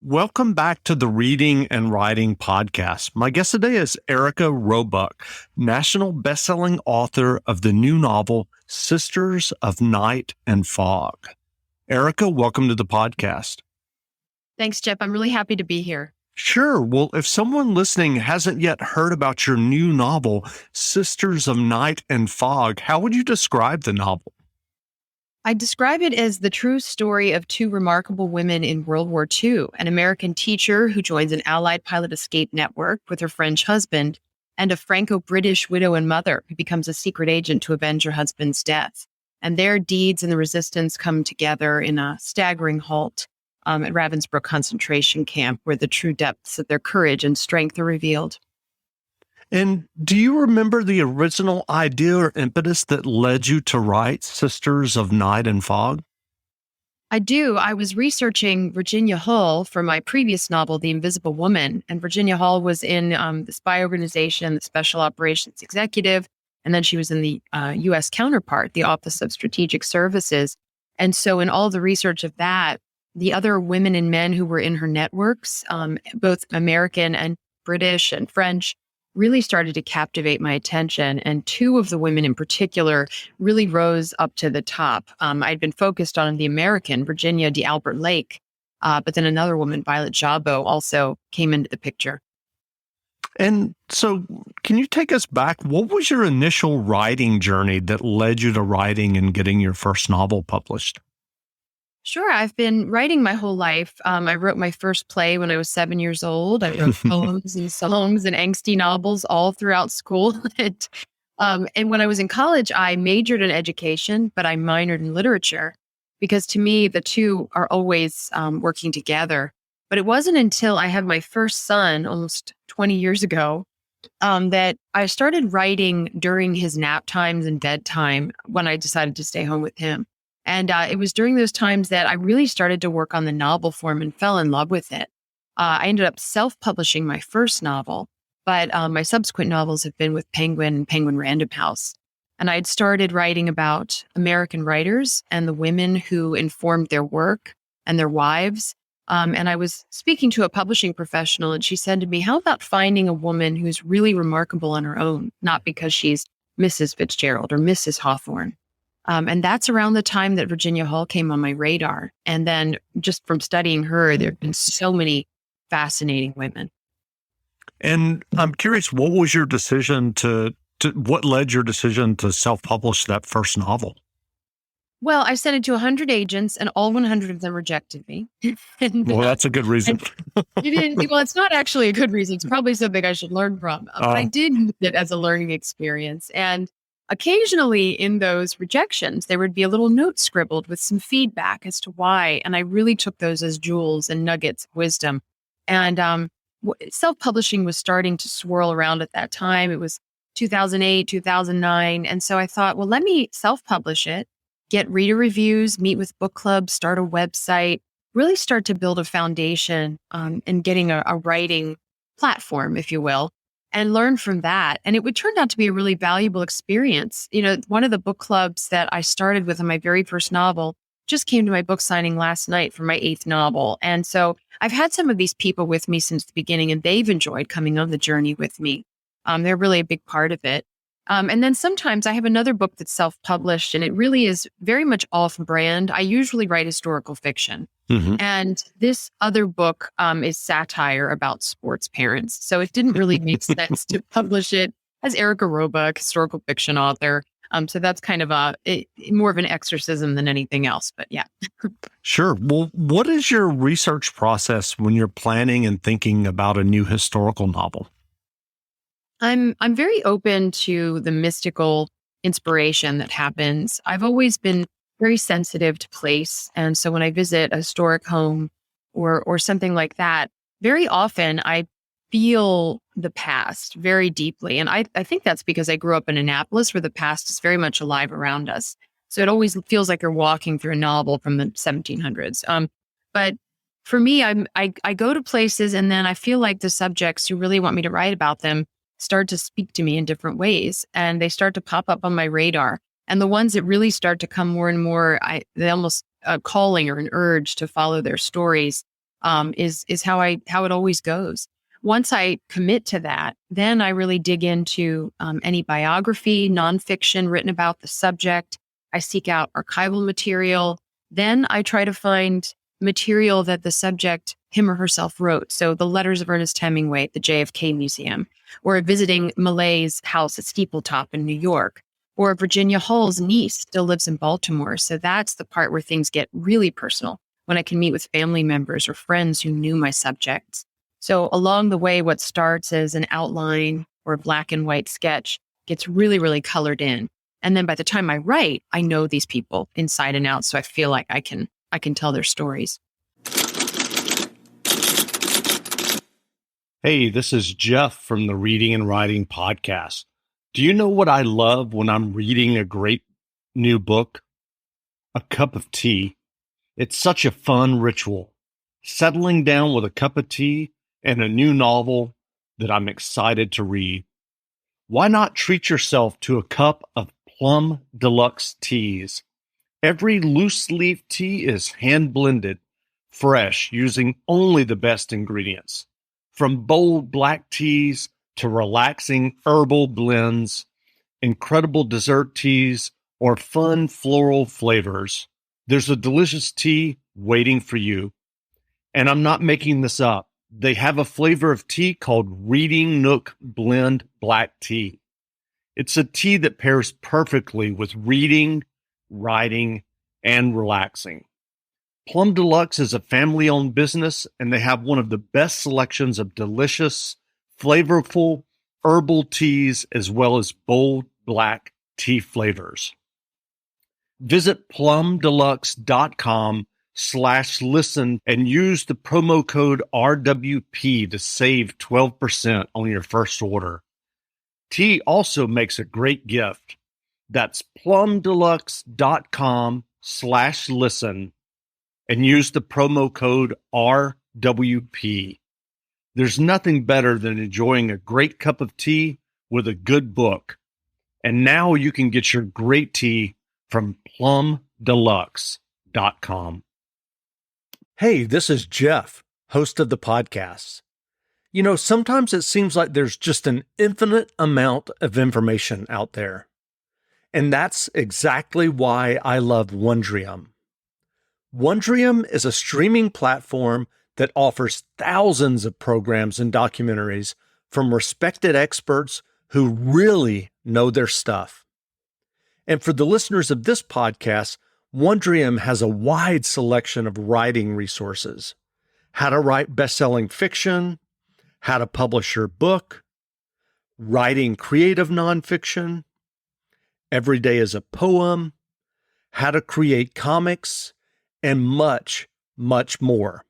Welcome back to the Reading and Writing Podcast. My guest today is Erika Robuck, national bestselling author of the new novel, Sisters of Night and Fog. Erika, welcome to the podcast. Thanks, Jeff. I'm really happy to be here. Sure. Well, if someone listening hasn't yet heard about your new novel, Sisters of Night and Fog, how would you describe the novel? I describe it as the true story of two remarkable women in World War II, an American teacher who joins an Allied pilot escape network with her French husband, and a Franco-British widow and mother who becomes a secret agent to avenge her husband's death. And their deeds in the resistance come together in a staggering halt at Ravensbrück concentration camp, where the true depths of their courage and strength are revealed. And do you remember the original idea or impetus that led you to write Sisters of Night and Fog? I do. I was researching Virginia Hull for my previous novel, The Invisible Woman. And Virginia Hull was in the spy organization, the Special Operations Executive. And then she was in the U.S. counterpart, the Office of Strategic Services. And so in all the research of that, the other women and men who were in her networks, both American and British and French, really started to captivate my attention. And two of the women in particular really rose up to the top. I'd been focused on the American, Virginia d'Albert Lake, but then another woman, Violet Jabo, also came into the picture. And so can you take us back? What was your initial writing journey that led you to writing and getting your first novel published? Sure. I've been writing my whole life. I wrote my first play when I was 7 years old. I wrote poems and songs and angsty novels all throughout school. And when I was in college, I majored in education, but I minored in literature because to me, the two are always working together. But it wasn't until I had my first son almost 20 years ago that I started writing during his nap times and bedtime when I decided to stay home with him. And it was during those times that I really started to work on the novel form and fell in love with it. I ended up self-publishing my first novel, but my subsequent novels have been with Penguin and Penguin Random House. And I'd started writing about American writers and the women who informed their work and their wives. And I was speaking to a publishing professional, and she said to me, how about finding a woman who's really remarkable on her own, not because she's Mrs. Fitzgerald or Mrs. Hawthorne? And that's around the time that Virginia Hull came on my radar. And then just from studying her, there have been so many fascinating women. And I'm curious, what was your decision what led your decision to self-publish that first novel? Well, I sent it to 100 agents and all 100 of them rejected me. Well, that's a good reason. Well, it's not actually a good reason. It's probably something I should learn from. But I did use it as a learning experience. And occasionally in those rejections, there would be a little note scribbled with some feedback as to why. And I really took those as jewels and nuggets of wisdom. And self-publishing was starting to swirl around at that time. It was 2008, 2009. And so I thought, well, let me self-publish it, get reader reviews, meet with book clubs, start a website, really start to build a foundation in getting a writing platform, if you will, and learn from that. And it would turn out to be a really valuable experience. You know, one of the book clubs that I started with on my very first novel just came to my book signing last night for my 8th novel. And so I've had some of these people with me since the beginning, and they've enjoyed coming on the journey with me. They're really a big part of it. And then sometimes I have another book that's self-published, and it really is very much off-brand. I usually write historical fiction. Mm-hmm. And this other book is satire about sports parents. So it didn't really make sense to publish it as Erika Robuck, historical fiction author. So that's kind of more of an exorcism than anything else. But yeah. Sure. Well, what is your research process when you're planning and thinking about a new historical novel? I'm very open to the mystical inspiration that happens. I've always been very sensitive to place. And so when I visit a historic home or something like that, very often I feel the past very deeply. And I think that's because I grew up in Annapolis, where the past is very much alive around us. So it always feels like you're walking through a novel from the 1700s. But for me, I go to places and then I feel like the subjects who really want me to write about them start to speak to me in different ways, and they start to pop up on my radar. And the ones that really start to come more and more, they almost a calling or an urge to follow their stories. is how it always goes. Once I commit to that, then I really dig into any biography, nonfiction written about the subject. I seek out archival material. Then I try to find material that the subject, him or herself, wrote. So the letters of Ernest Hemingway at the JFK Museum, or visiting Millay's house at Steepletop in New York, or Virginia Hall's niece still lives in Baltimore. So that's the part where things get really personal, when I can meet with family members or friends who knew my subjects. So along the way, what starts as an outline or a black and white sketch gets really, really colored in. And then by the time I write, I know these people inside and out. So I feel like I can tell their stories. Hey, this is Jeff from the Reading and Writing Podcast. Do you know what I love when I'm reading a great new book? A cup of tea. It's such a fun ritual. Settling down with a cup of tea and a new novel that I'm excited to read. Why not treat yourself to a cup of Plum Deluxe teas? Every loose leaf tea is hand blended, fresh, using only the best ingredients. From bold black teas to relaxing herbal blends, incredible dessert teas, or fun floral flavors, there's a delicious tea waiting for you. And I'm not making this up. They have a flavor of tea called Reading Nook Blend Black Tea. It's a tea that pairs perfectly with reading, writing, and relaxing. Plum Deluxe is a family-owned business, and they have one of the best selections of delicious, flavorful herbal teas as well as bold black tea flavors. Visit plumdeluxe.com/listen and use the promo code RWP to save 12% on your first order. Tea also makes a great gift. That's plumdeluxe.com/listen and use the promo code RWP. There's nothing better than enjoying a great cup of tea with a good book. And now you can get your great tea from plumdeluxe.com. Hey, this is Jeff, host of the podcast. You know, sometimes it seems like there's just an infinite amount of information out there. And that's exactly why I love Wondrium. Wondrium is a streaming platform that offers thousands of programs and documentaries from respected experts who really know their stuff. And for the listeners of this podcast, Wondrium has a wide selection of writing resources: how to write best-selling fiction, how to publish your book, writing creative nonfiction, every day is a poem, how to create comics, and much, much more.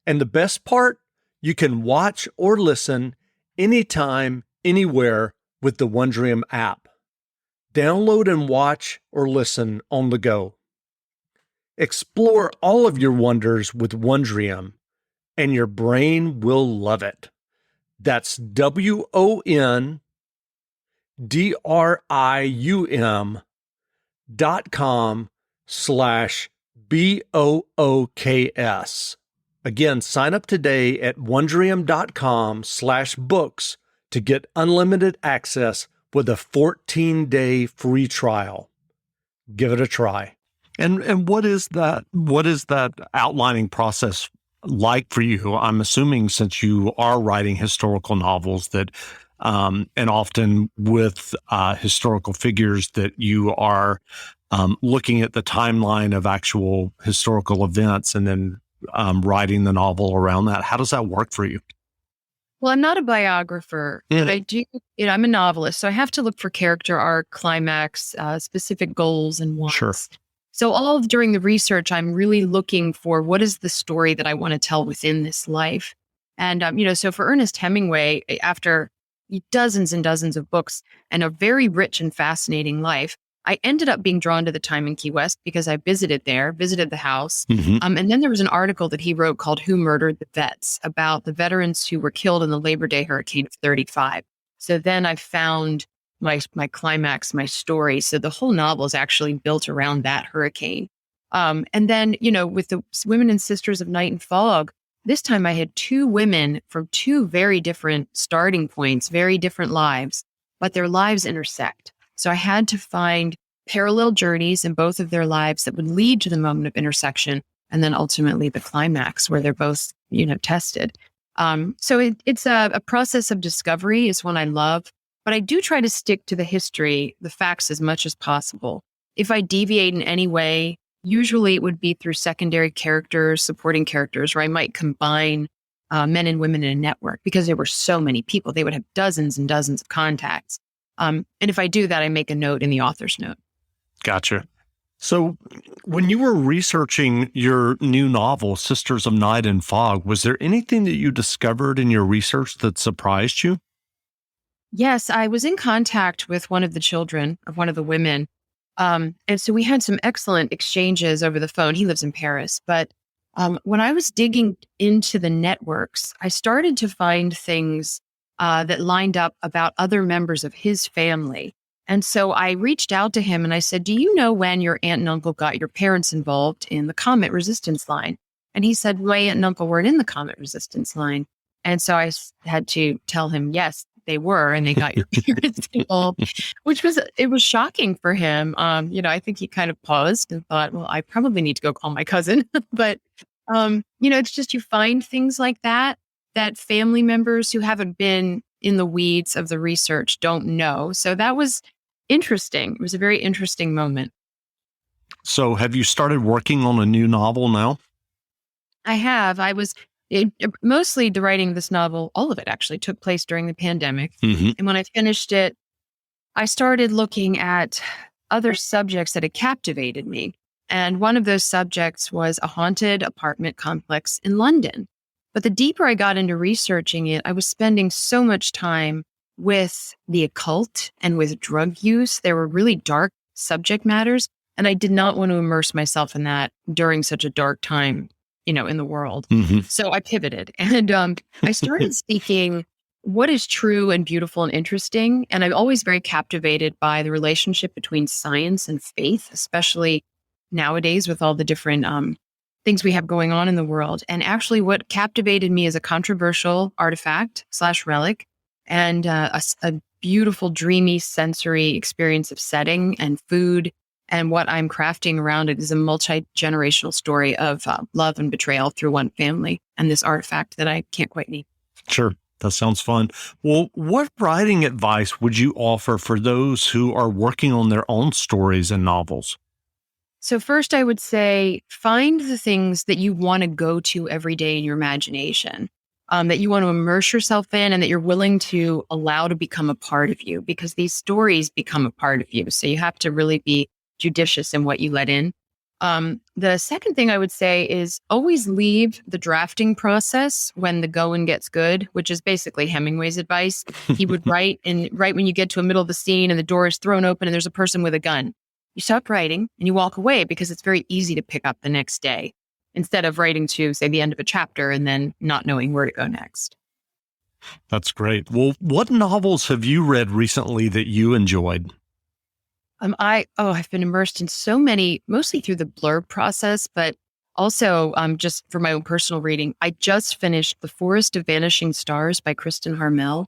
And the best part, you can watch or listen anytime, anywhere with the Wondrium app. Download and watch or listen on the go. Explore all of your wonders with Wondrium, and your brain will love it. That's WONDRIUM.com/BOOKS. Again, sign up today at Wondrium.com/books to get unlimited access with a 14-day free trial. Give it a try. And what is that outlining process like for you? I'm assuming, since you are writing historical novels, that and often with historical figures, that you are looking at the timeline of actual historical events and then writing the novel around that. How does that work for you? Well, I'm not a biographer, but I do, I'm a novelist. So I have to look for character arc, climax, specific goals and wants. Sure. So all during the research, I'm really looking for what is the story that I want to tell within this life. And, so for Ernest Hemingway, after dozens and dozens of books and a very rich and fascinating life, I ended up being drawn to the time in Key West because I visited the house. Mm-hmm. And then there was an article that he wrote called Who Murdered the Vets, about the veterans who were killed in the Labor Day hurricane of 35. So then I found my climax, my story. So the whole novel is actually built around that hurricane. And then, with the Women and Sisters of Night and Fog, this time I had two women from two very different starting points, very different lives, but their lives intersect. So I had to find parallel journeys in both of their lives that would lead to the moment of intersection, and then ultimately the climax where they're both, tested. It's a process of discovery is one I love, but I do try to stick to the history, the facts as much as possible. If I deviate in any way, usually it would be through secondary characters, supporting characters, where I might combine men and women in a network because there were so many people. They would have dozens and dozens of contacts. And if I do that, I make a note in the author's note. Gotcha. So when you were researching your new novel, Sisters of Night and Fog, was there anything that you discovered in your research that surprised you? Yes, I was in contact with one of the children of one of the women. And so we had some excellent exchanges over the phone. He lives in Paris. But when I was digging into the networks, I started to find things that lined up about other members of his family. And so I reached out to him and I said, do you know when your aunt and uncle got your parents involved in the comet resistance line? And he said, my aunt and uncle weren't in the comet resistance line. And so had to tell him, yes, they were, and they got your parents involved, it was shocking for him. I think he kind of paused and thought, well, I probably need to go call my cousin. But, it's just, you find things like that family members who haven't been in the weeds of the research don't know. So that was interesting. It was a very interesting moment. So have you started working on a new novel now? I have. Mostly the writing of this novel, all of it actually took place during the pandemic. Mm-hmm. And when I finished it, I started looking at other subjects that had captivated me. And one of those subjects was a haunted apartment complex in London. But the deeper I got into researching it, I was spending so much time with the occult and with drug use. There were really dark subject matters, and I did not want to immerse myself in that during such a dark time, in the world. Mm-hmm. So I pivoted and I started seeking what is true and beautiful and interesting. And I'm always very captivated by the relationship between science and faith, especially nowadays with all the different things we have going on in the world. And actually what captivated me is a controversial artifact / relic and a beautiful, dreamy sensory experience of setting and food. And what I'm crafting around it is a multi-generational story of love and betrayal through one family and this artifact that I can't quite name. Sure. That sounds fun. Well, what writing advice would you offer for those who are working on their own stories and novels? So first, I would say find the things that you want to go to every day in your imagination, that you want to immerse yourself in and that you're willing to allow to become a part of you, because these stories become a part of you. So you have to really be judicious in what you let in. The second thing I would say is always leave the drafting process when the going gets good, which is basically Hemingway's advice. He would write, and right when you get to a middle of the scene and the door is thrown open and there's a person with a gun, you stop writing and you walk away because it's very easy to pick up the next day instead of writing to, say, the end of a chapter and then not knowing where to go next. That's great. Well, what novels have you read recently that you enjoyed? I've been immersed in so many, mostly through the blurb process, but also just for my own personal reading. I just finished The Forest of Vanishing Stars by Kristen Harmel,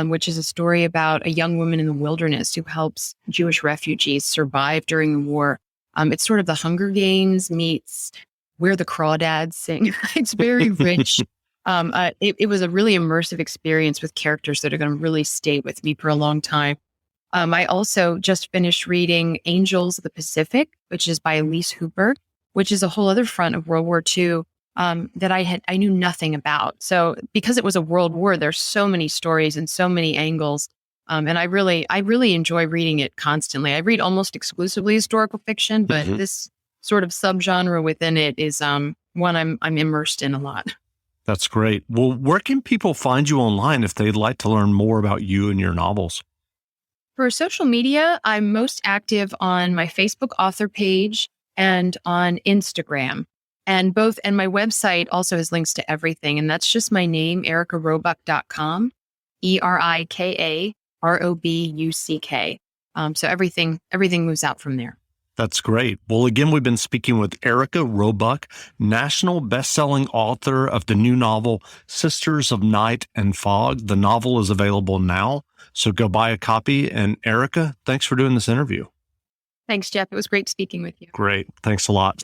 which is a story about a young woman in the wilderness who helps Jewish refugees survive during the war. It's sort of the Hunger Games meets Where the Crawdads Sing. It's very rich. It was a really immersive experience with characters that are going to really stay with me for a long time. I also just finished reading Angels of the Pacific, which is by Elise Hooper, which is a whole other front of World War II that I knew nothing about. So because it was a world war, there's so many stories and so many angles. And I really enjoy reading it constantly. I read almost exclusively historical fiction, but this sort of subgenre within it is one I'm immersed in a lot. That's great. Well, where can people find you online if they'd like to learn more about you and your novels? For social media, I'm most active on my Facebook author page and on Instagram. And my website also has links to everything. And that's just my name, erikarobuck.com, ErikaRobuck. So everything moves out from there. That's great. Well, again, we've been speaking with Erika Robuck, national best-selling author of the new novel, Sisters of Night and Fog. The novel is available now, so go buy a copy. And Erika, thanks for doing this interview. Thanks, Jeff. It was great speaking with you. Great. Thanks a lot.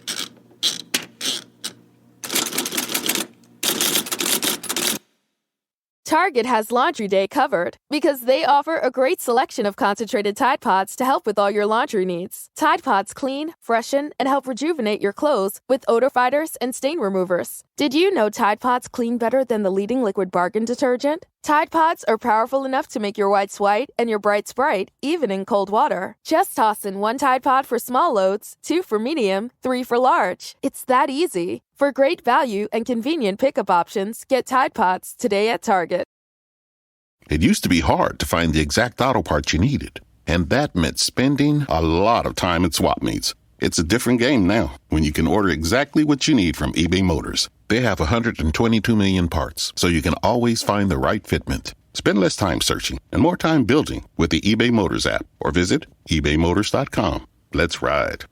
Target has Laundry Day covered because they offer a great selection of concentrated Tide Pods to help with all your laundry needs. Tide Pods clean, freshen, and help rejuvenate your clothes with odor fighters and stain removers. Did you know Tide Pods clean better than the leading liquid bargain detergent? Tide Pods are powerful enough to make your whites white and your brights bright, even in cold water. Just toss in 1 Tide Pod for small loads, 2 for medium, 3 for large. It's that easy. For great value and convenient pickup options, get Tide Pods today at Target. It used to be hard to find the exact auto parts you needed, and that meant spending a lot of time at swap meets. It's a different game now when you can order exactly what you need from eBay Motors. They have 122 million parts, so you can always find the right fitment. Spend less time searching and more time building with the eBay Motors app, or visit ebaymotors.com. Let's ride.